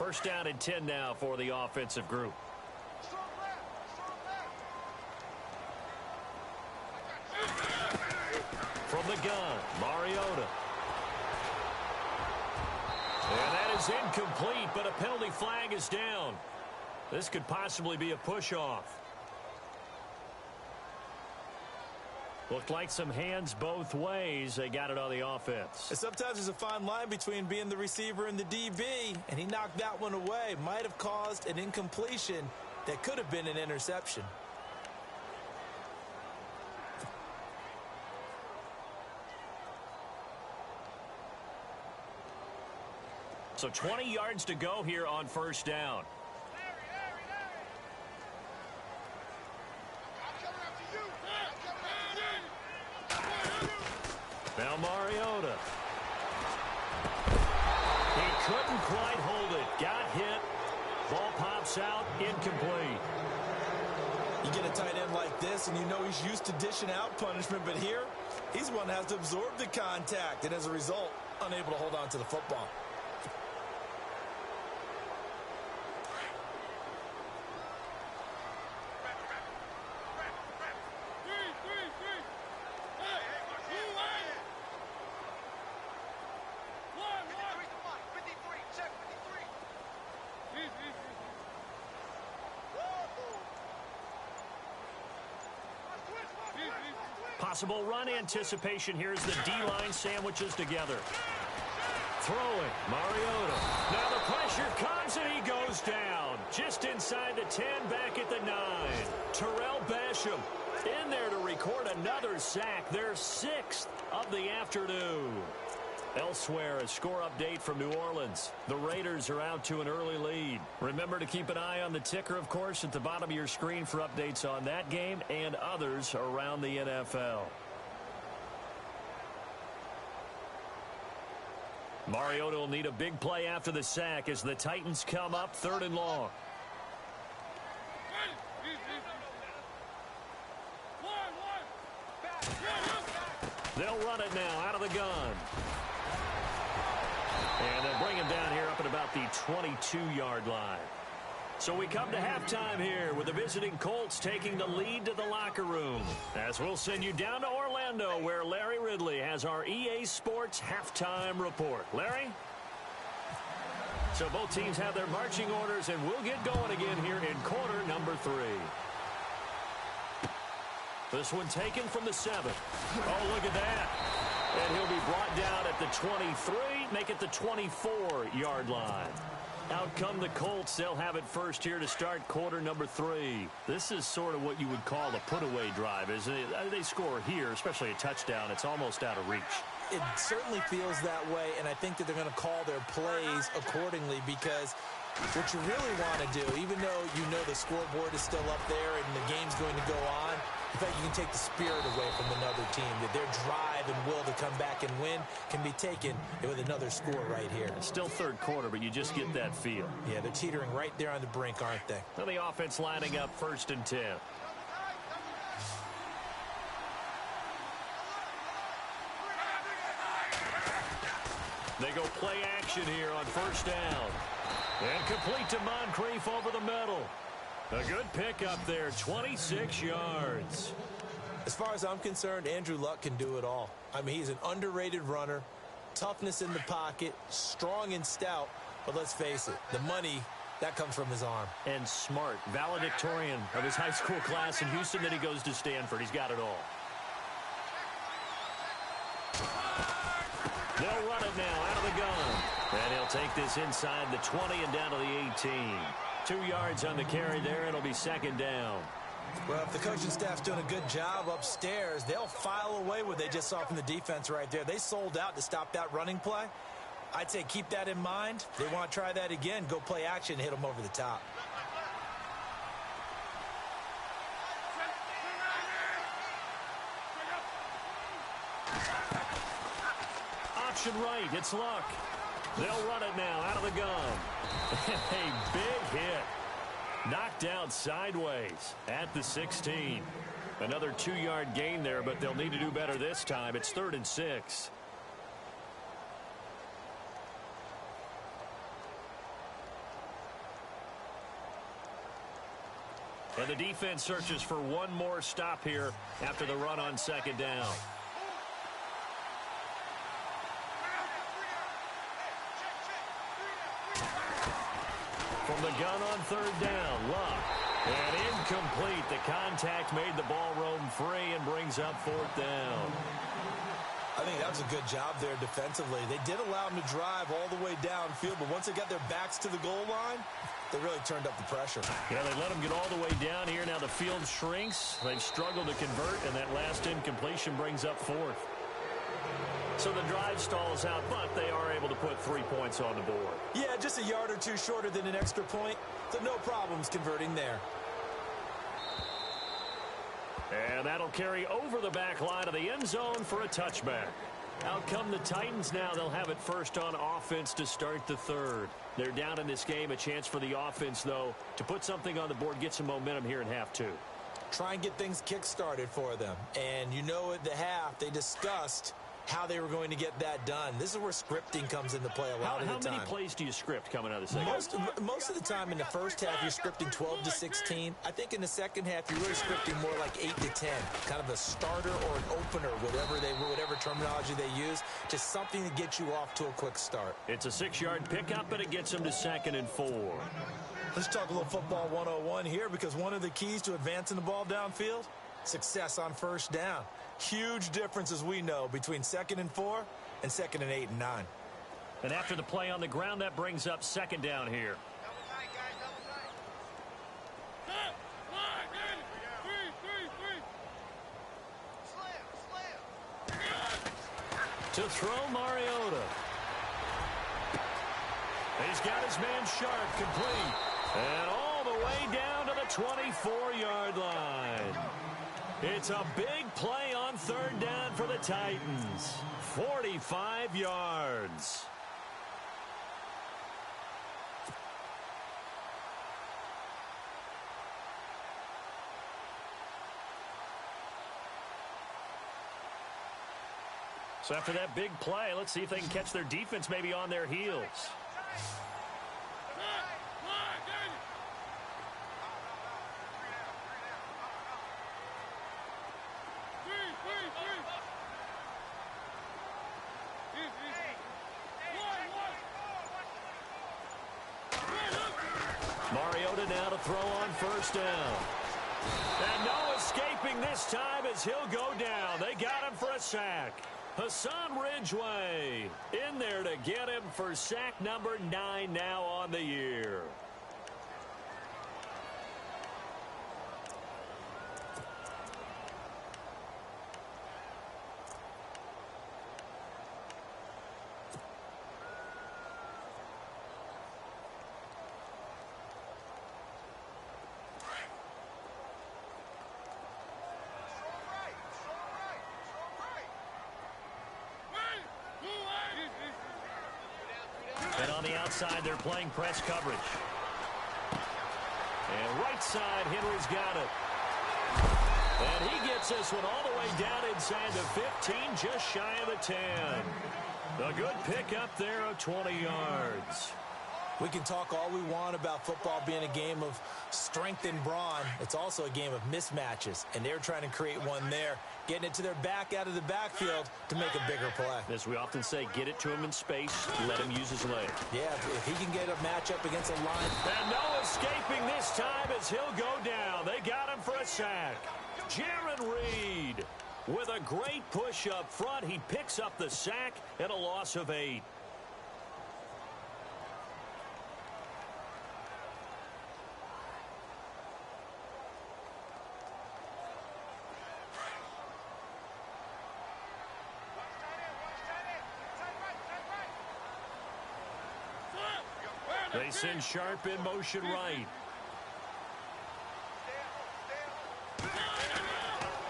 First down and 10 now for the offensive group. From the gun, Mariota. And that is incomplete, but a penalty flag is down. This could possibly be a push-off. Looked like some hands both ways. They got it on the offense. And sometimes there's a fine line between being the receiver and the DB, and he knocked that one away. Might have caused an incompletion that could have been an interception. So 20 yards to go here on first down. Now Mariota. He couldn't quite hold it. Got hit. Ball pops out. Incomplete. You get a tight end like this, and you know he's used to dishing out punishment, but here, he's the one that has to absorb the contact, and as a result, unable to hold on to the football. Possible run anticipation. Here's the D-line sandwiches together. Throwing, Mariota. Now the pressure comes and he goes down. Just inside the 10, back at the 9. Terrell Basham in there to record another sack. Their 6th of the afternoon. Elsewhere, a score update from New Orleans. The Raiders are out to an early lead. Remember to keep an eye on the ticker, of course, at the bottom of your screen for updates on that game and others around the NFL. Mariota will need a big play after the sack as the Titans come up 3rd and long. They'll run it now out of the gun. And they'll bring him down here up at about the 22-yard line. So we come to halftime here with the visiting Colts taking the lead to the locker room. As we'll send you down to Orlando where Larry Ridley has our EA Sports halftime report. Larry? So both teams have their marching orders, and we'll get going again here in quarter number 3. This one taken from the 7. Oh, look at that. And he'll be brought down at the 23, make it the 24-yard line. Out come the Colts. They'll have it first here to start quarter number 3. This is sort of what you would call a put-away drive, isn't it? They score here, especially a touchdown. It's almost out of reach. It certainly feels that way, and I think that they're going to call their plays accordingly because what you really want to do, even though you know the scoreboard is still up there and the game's going to go on, in fact, you can take the spirit away from another team, that their drive and will to come back and win can be taken with another score right here. It's still third quarter, but you just get that feel. Yeah, they're teetering right there on the brink, aren't they? Now the offense lining up 1st and 10. They go play action here on first down. And complete to Moncrief over the middle. A good pickup there, 26 yards. As far as I'm concerned, Andrew Luck can do it all. I mean, he's an underrated runner, toughness in the pocket, strong and stout, but let's face it, the money, that comes from his arm. And smart, valedictorian of his high school class in Houston, then he goes to Stanford. He's got it all. They'll run it now out of the gun. And he'll take this inside the 20 and down to the 18. 2 yards on the carry there. It'll be 2nd down. Well, if the coaching staff's doing a good job upstairs, they'll file away what they just saw from the defense right there. They sold out to stop that running play. I'd say keep that in mind. If they want to try that again, go play action and hit them over the top. Option right, it's Luck. They'll run it now out of the gun. A big hit. Knocked out sideways at the 16. Another 2-yard gain there, but they'll need to do better this time. It's 3rd and 6. And the defense searches for one more stop here after the run on second down. From the gun on third down, Luck. And incomplete. The contact made the ball roam free and brings up fourth down. I think that was a good job there defensively. They did allow them to drive all the way downfield, but once they got their backs to the goal line, they really turned up the pressure. Yeah, they let them get all the way down here. Now the field shrinks. They've struggled to convert, and that last incompletion brings up fourth. So the drive stalls out, but they are able to put 3 points on the board. Yeah, just a yard or two shorter than an extra point, so no problems converting there. And that'll carry over the back line of the end zone for a touchback. Out come the Titans now. They'll have it first on offense to start the third. They're down in this game. A chance for the offense, though, to put something on the board, get some momentum here in half two. Try and get things kick-started for them. And you know at the half, they discussed how they were going to get that done. This is where scripting comes into play a lot of the time. How many plays do you script coming out of the second? Most of the time in the first half, you're scripting 12 to 16. I think in the second half, you're really scripting more like 8 to 10. Kind of a starter or an opener, whatever terminology they use. Just something to get you off to a quick start. It's a 6-yard pickup, but it gets them to 2nd and 4. Let's talk a little football 101 here, because one of the keys to advancing the ball downfield, success on first down. Huge difference, as we know, between 2nd and 4 and 2nd and 8 and 9. And after the play on the ground, that brings up 2nd down here. To throw, Mariota. He's got his man Sharp complete. And all the way down to the 24-yard line. It's a big play on third down for the Titans. 45 yards. So after that big play, let's see if they can catch their defense maybe on their heels. Mariota now to throw on first down. And no escaping this time as he'll go down. They got him for a sack. Hassan Ridgeway in there to get him for sack number 9 now on the year. And on the outside, they're playing press coverage. And right side, Henry's got it. And he gets this one all the way down inside the 15, just shy of the 10. A good pickup there of 20 yards. We can talk all we want about football being a game of strength and brawn. It's also a game of mismatches, and they're trying to create one there, getting it to their back out of the backfield to make a bigger play. As we often say, get it to him in space, let him use his leg. Yeah, if he can get a matchup against a line. And no escaping this time as he'll go down. They got him for a sack. Jaron Reed with a great push up front. He picks up the sack and a loss of 8. They send Sharp in motion right.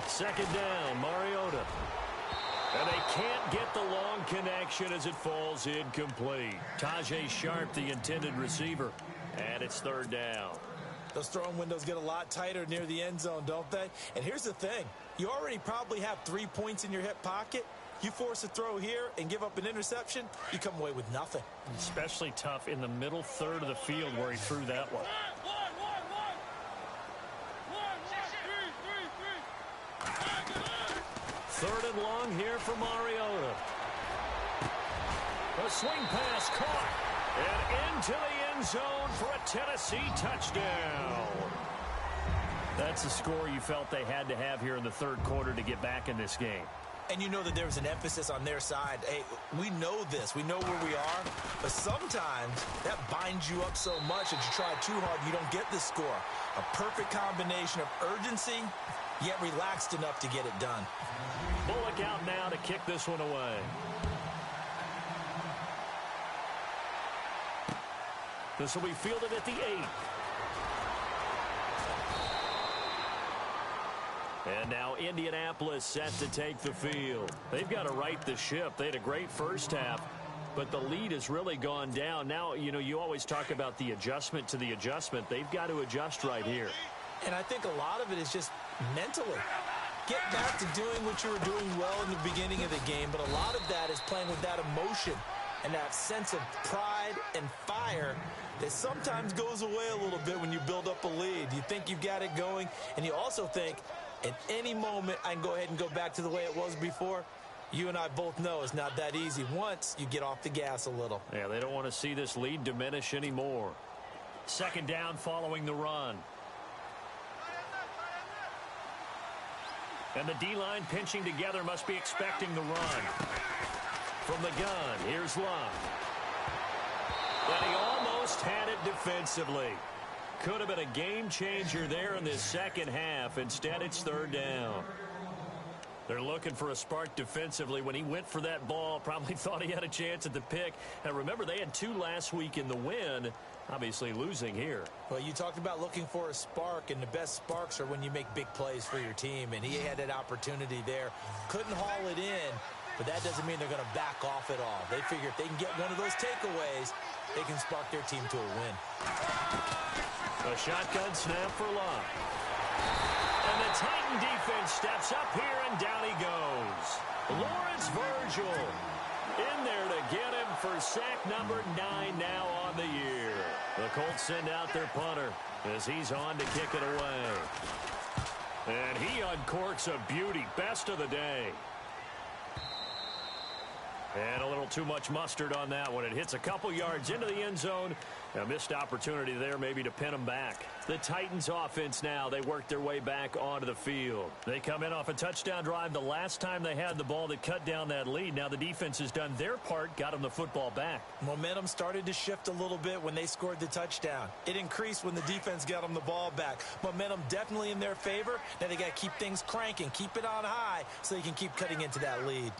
Second down, Mariota. And they can't get the long connection as it falls incomplete. Tajay Sharp, the intended receiver. And it's third down. Those throwing windows get a lot tighter near the end zone, don't they? And here's the thing. You already probably have 3 points in your hip pocket. You force a throw here and give up an interception, you come away with nothing. Especially tough in the middle third of the field where he threw that one. Third and long here for Mariota. A swing pass caught. And into the end zone for a Tennessee touchdown. That's a score you felt they had to have here in the third quarter to get back in this game. And you know that there was an emphasis on their side. Hey, we know this. We know where we are. But sometimes that binds you up so much that you try too hard, you don't get the score. A perfect combination of urgency, yet relaxed enough to get it done. Bullock out now to kick this one away. This will be fielded at the 8. And now Indianapolis set to take the field. They've got to right the ship. They had a great first half, but the lead has really gone down. Now, you know, you always talk about the adjustment to the adjustment. They've got to adjust right here. And I think a lot of it is just mentally. Get back to doing what you were doing well in the beginning of the game, but a lot of that is playing with that emotion and that sense of pride and fire that sometimes goes away a little bit when you build up a lead. You think you've got it going, and you also think, at any moment, I can go ahead and go back to the way it was before. You and I both know it's not that easy once you get off the gas a little. Yeah, they don't want to see this lead diminish anymore. Second down following the run. And the D-line pinching together must be expecting the run. From the gun, here's Love. And he almost had it defensively. Could have been a game changer there in this second half. Instead, it's third down. They're looking for a spark defensively. When he went for that ball, probably thought he had a chance at the pick. And remember, they had 2 last week in the win, obviously losing here. Well, you talked about looking for a spark, and the best sparks are when you make big plays for your team. And he had that opportunity there. Couldn't haul it in, but that doesn't mean they're going to back off at all. They figure if they can get one of those takeaways, they can spark their team to a win. A shotgun snap for Love. And the Titan defense steps up here, and down he goes. Lawrence Virgil in there to get him for sack number 9 now on the year. The Colts send out their punter as he's on to kick it away. And he uncorks a beauty. Best of the day. And a little too much mustard on that one. It hits a couple yards into the end zone. A missed opportunity there maybe to pin them back. The Titans offense now, they work their way back onto the field. They come in off a touchdown drive the last time they had the ball that cut down that lead. Now the defense has done their part, got them the football back. Momentum started to shift a little bit when they scored the touchdown. It increased when the defense got them the ball back. Momentum definitely in their favor. Now they got to keep things cranking, keep it on high so they can keep cutting into that lead.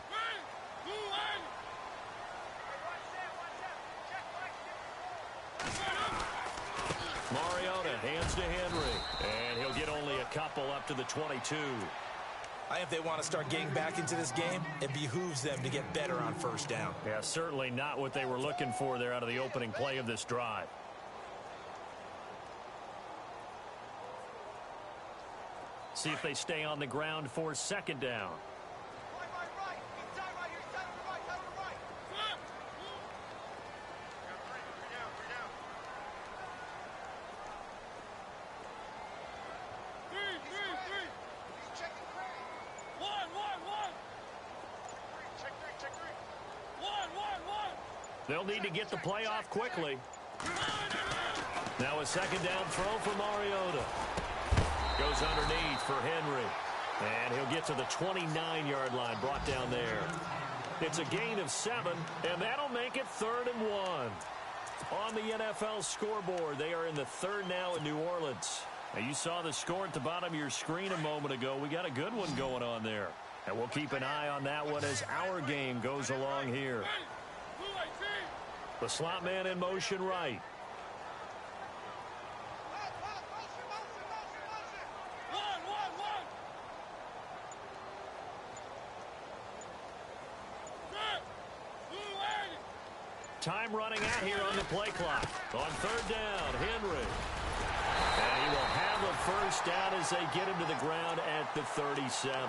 Mariota hands to Henry, and he'll get only a couple up to the 22. I think if they want to start getting back into this game, it behooves them to get better on first down. Yeah, certainly not what they were looking for there out of the opening play of this drive. See if they stay on the ground for second down. They'll need to get the play off quickly. Now a second down throw for Mariota. Goes underneath for Henry. And he'll get to the 29-yard line, brought down there. It's a gain of 7, and that'll make it 3rd and 1. On the NFL scoreboard, they are in the third now in New Orleans. Now you saw the score at the bottom of your screen a moment ago. We got a good one going on there. And we'll keep an eye on that one as our game goes along here. The slot man in motion right. Time running out here on the play clock. On third down, Henry. And he will have a first down as they get him to the ground at the 37.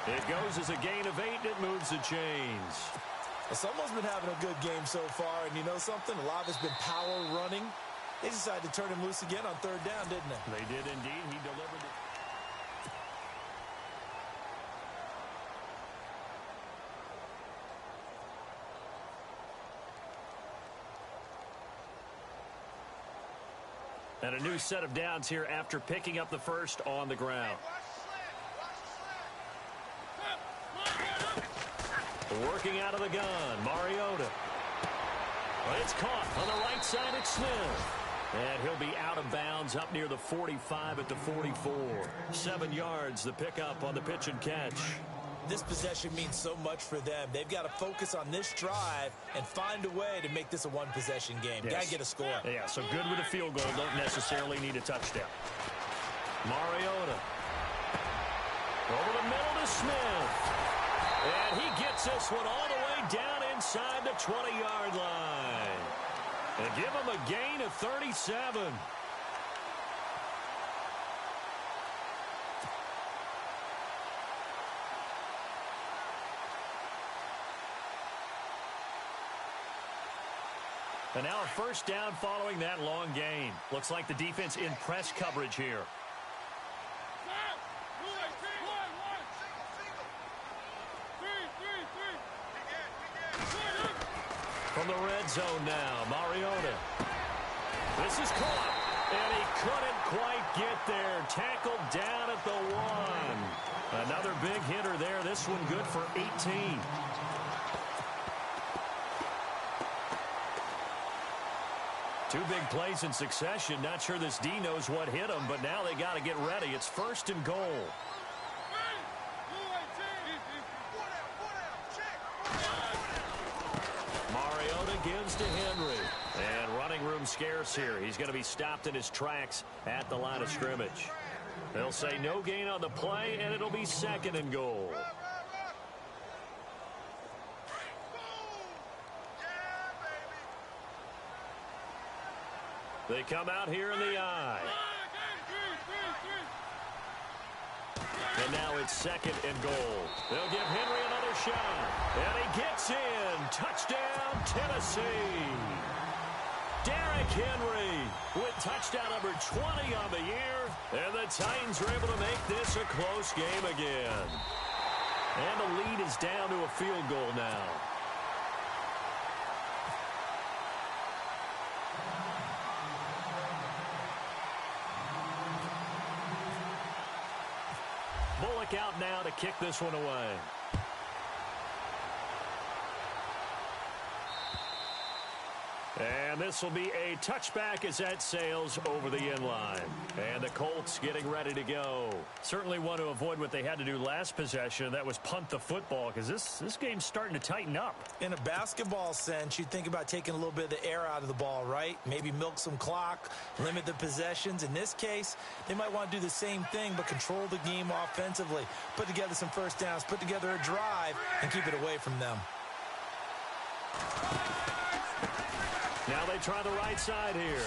It goes as a gain of 8, and it moves the chains. Well, someone's been having a good game so far, and you know something? A lot of it's been power running. They decided to turn him loose again on third down, didn't they? They did indeed. He delivered it. And a new set of downs here after picking up the first on the ground. Working out of the gun, Mariota. But it's caught on the right side at Smith. And he'll be out of bounds up near the 45 at the 44. 7 yards, the pickup on the pitch and catch. This possession means so much for them. They've got to focus on this drive and find a way to make this a one-possession game. Yes. Got to get a score. Yeah, so good with a field goal. Don't necessarily need a touchdown. Mariota. Over the middle to Smith. And he gets this one all the way down inside the 20-yard line. And give him a gain of 37. And now a first down following that long gain. Looks like the defense in press coverage here. From the red zone now, Mariota. This is caught, and he couldn't quite get there. Tackled down at the 1. Another big hitter there. This one good for 18. Two big plays in succession. Not sure this D knows what hit him, but now they got to get ready. It's 1st and goal. Mariota gives to Henry. And running room scarce here. He's going to be stopped in his tracks at the line of scrimmage. They'll say no gain on the play, and it'll be 2nd and goal. They come out here in the I. And now it's 2nd and goal. They'll give Henry another shot. And he gets in. Touchdown, Tennessee. Derrick Henry with touchdown number 20 on the year. And the Titans are able to make this a close game again. And the lead is down to a field goal now. Bullock out now to kick this one away. And this will be a touchback as that sails over the end line. And the Colts getting ready to go. Certainly want to avoid what they had to do last possession. That was punt the football, because this game's starting to tighten up. In a basketball sense, you think about taking a little bit of the air out of the ball, right? Maybe milk some clock, limit the possessions. In this case, they might want to do the same thing, but control the game offensively. Put together some first downs, put together a drive, and keep it away from them. Now they try the right side here.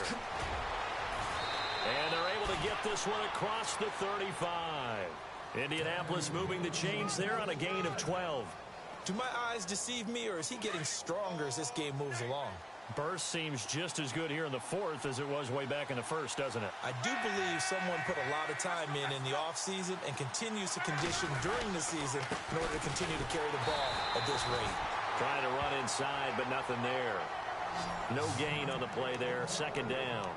And they're able to get this one across the 35. Indianapolis moving the chains there on a gain of 12. Do my eyes deceive me, or is he getting stronger as this game moves along? Burst seems just as good here in the 4th as it was way back in the 1st, doesn't it? I do believe someone put a lot of time in the offseason and continues to condition during the season in order to continue to carry the ball at this rate. Trying to run inside, but nothing there. No gain on the play there. 2nd down.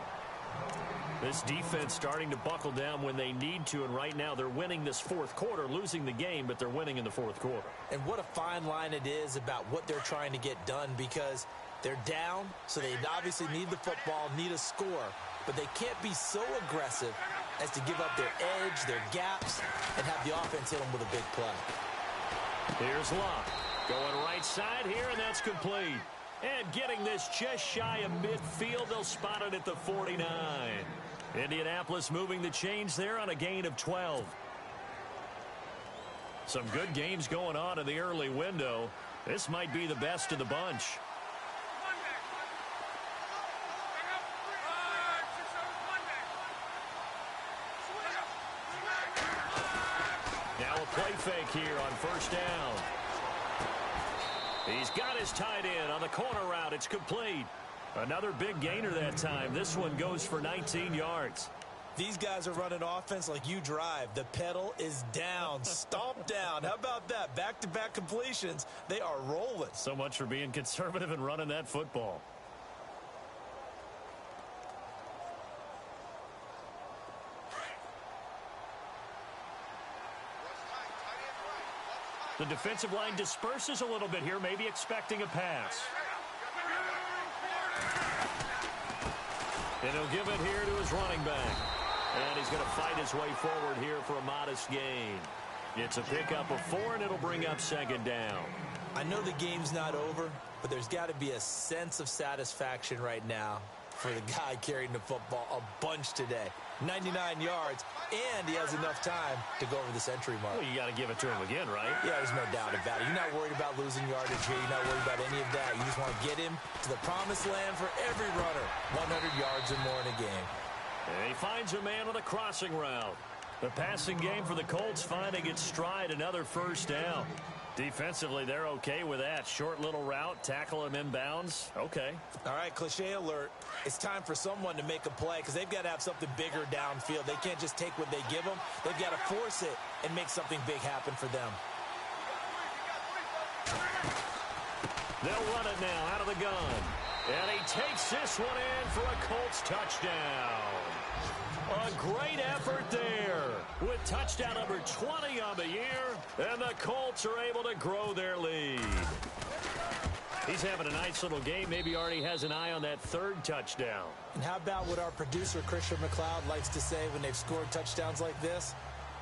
This defense starting to buckle down when they need to, and right now they're winning this 4th quarter, losing the game, but they're winning in the 4th quarter. And what a fine line it is about what they're trying to get done, because they're down, so they obviously need the football, need a score, but they can't be so aggressive as to give up their edge, their gaps, and have the offense hit them with a big play. Here's Locke. Going right side here, and that's complete. And getting this just shy of midfield, they'll spot it at the 49. Indianapolis moving the chains there on a gain of 12. Some good games going on in the early window. This might be the best of the bunch. Now a play fake here on 1st down. He's got his tight end on the corner route. It's complete. Another big gainer that time. This one goes for 19 yards. These guys are running offense like you drive. The pedal is down, stomp down. How about that? Back-to-back completions. They are rolling. So much for being conservative and running that football. The defensive line disperses a little bit here, maybe expecting a pass. And he'll give it here to his running back. And he's going to fight his way forward here for a modest gain. It's a pickup of 4, and it'll bring up second down. I know the game's not over, but there's got to be a sense of satisfaction right now for the guy carrying the football a bunch today. 99 yards, and he has enough time to go over the century mark. Well, you got to give it to him again, right? Yeah, there's no doubt about it. You're not worried about losing yardage here. You're not worried about any of that. You just want to get him to the promised land for every runner. 100 yards or more in a game. And he finds a man on the crossing route. The passing game for the Colts finding its stride, another first down. Defensively, they're okay with that. Short little route, tackle him inbounds. Okay. All right, cliche alert. It's time for someone to make a play because they've got to have something bigger downfield. They can't just take what they give them. They've got to force it and make something big happen for them. They'll run it now out of the gun. And he takes this one in for a Colts touchdown. A great effort there with touchdown number 20 on the year, and the Colts are able to grow their lead. He's having a nice little game, maybe already has an eye on that third touchdown. And how about what our producer, Christian McLeod, likes to say when they've scored touchdowns like this?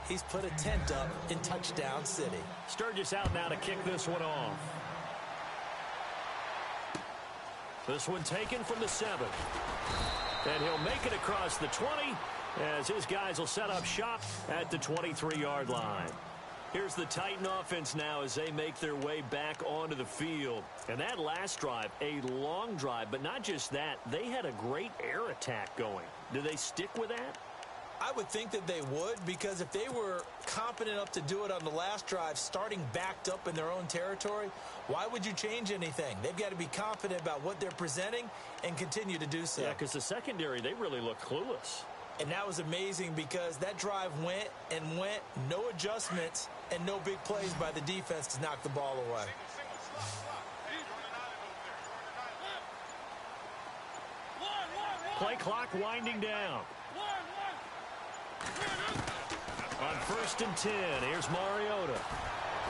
He's put a tent up in Touchdown City. Sturgis out now to kick this one off. This one taken from the 7. And he'll make it across the 20 as his guys will set up shop at the 23-yard line. Here's the Titan offense now as they make their way back onto the field. And that last drive, a long drive, but not just that, they had a great air attack going. Do they stick with that? I would think that they would, because if they were competent enough to do it on the last drive, starting backed up in their own territory, why would you change anything? They've got to be confident about what they're presenting and continue to do so. Yeah, because the secondary, they really look clueless. And that was amazing because that drive went and went, no adjustments, and no big plays by the defense to knock the ball away. Play clock winding down. On 1st and 10, here's Mariota.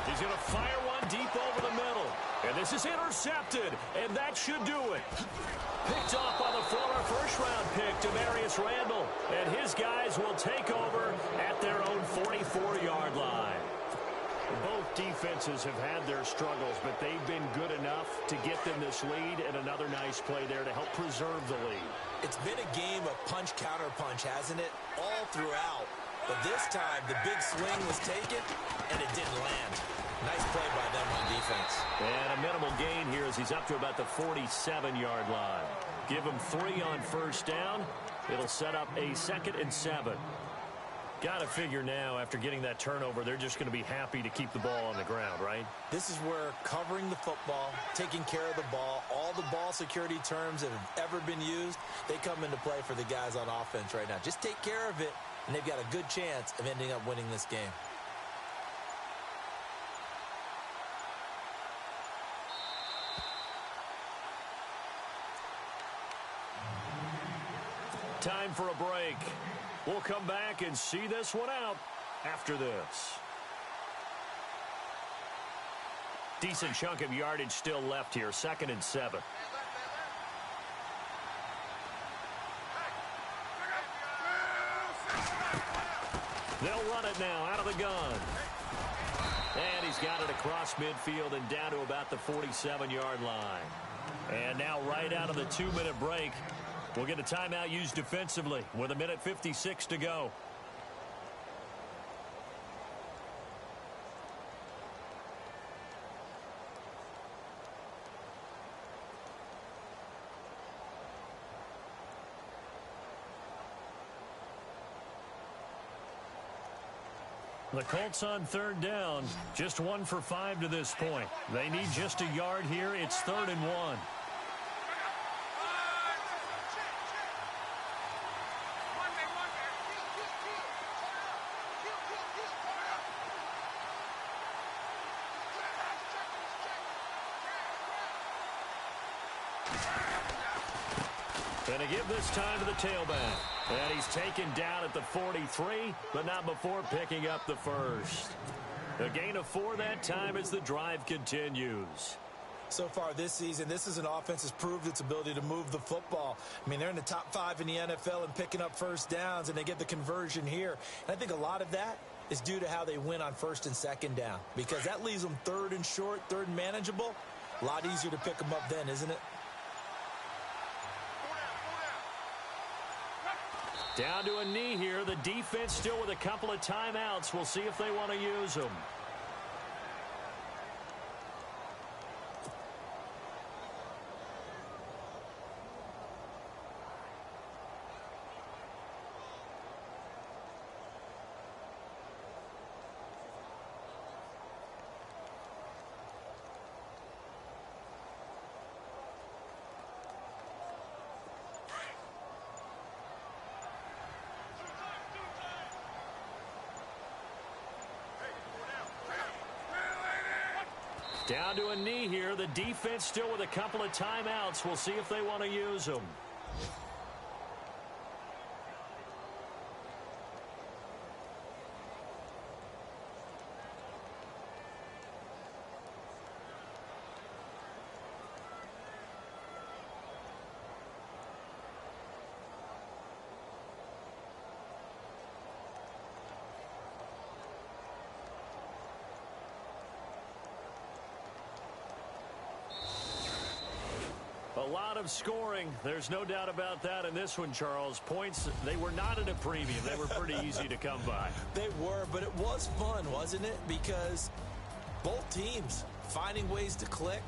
He's going to fire one deep over the middle. And this is intercepted, and that should do it. Picked off by the former first-round pick, Demarius Randall. And his guys will take over at their own 44-yard line. Both defenses have had their struggles, but they've been good enough to get them this lead, and another nice play there to help preserve the lead. It's been a game of punch-counter-punch, hasn't it? All throughout. But this time, the big swing was taken, and it didn't land. Nice play by them on defense. And a minimal gain here as he's up to about the 47-yard line. Give him 3 on first down. It'll set up a 2nd and 7. Got to figure now, after getting that turnover, they're just going to be happy to keep the ball on the ground, right? This is where covering the football, taking care of the ball, all the ball security terms that have ever been used, they come into play for the guys on offense right now. Just take care of it, and they've got a good chance of ending up winning this game. Time for a break. We'll come back and see this one out after this. Decent chunk of yardage still left here. 2nd and 7. They'll run it now out of the gun. And he's got it across midfield and down to about the 47-yard line. And now right out of the 2-minute break, we'll get a timeout used defensively with 1:56 to go. The Colts on 3rd down, just 1 for 5 to this point. They need just a yard here. It's 3rd and 1. And to give this time to the tailback. And he's taken down at the 43, but not before picking up the first. A gain of 4 that time as the drive continues. So far this season, this is an offense that's proved its ability to move the football. I mean, they're in the top 5 in the NFL and picking up first downs, and they get the conversion here. And I think a lot of that is due to how they win on first and second down, because that leaves them third and short, third and manageable. A lot easier to pick them up then, isn't it? Down to a knee here. The defense still with a couple of timeouts. We'll see if they want to use them. Down to a knee here. The defense still with a couple of timeouts. We'll see if they want to use them. A lot of scoring. There's no doubt about that in this one, Charles. Points, they were not at a premium. They were pretty easy to come by. They were, but it was fun, wasn't it? Because both teams finding ways to click.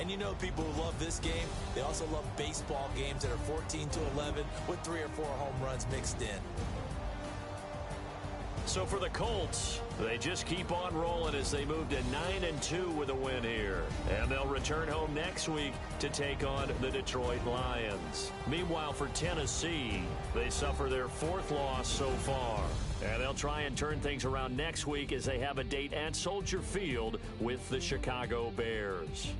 And you know, people who love this game, they also love baseball games that are 14-11 with 3 or 4 home runs mixed in. So for the Colts, they just keep on rolling as they move to 9-2 with a win here. And they'll return home next week to take on the Detroit Lions. Meanwhile, for Tennessee, they suffer their 4th loss so far. And they'll try and turn things around next week as they have a date at Soldier Field with the Chicago Bears.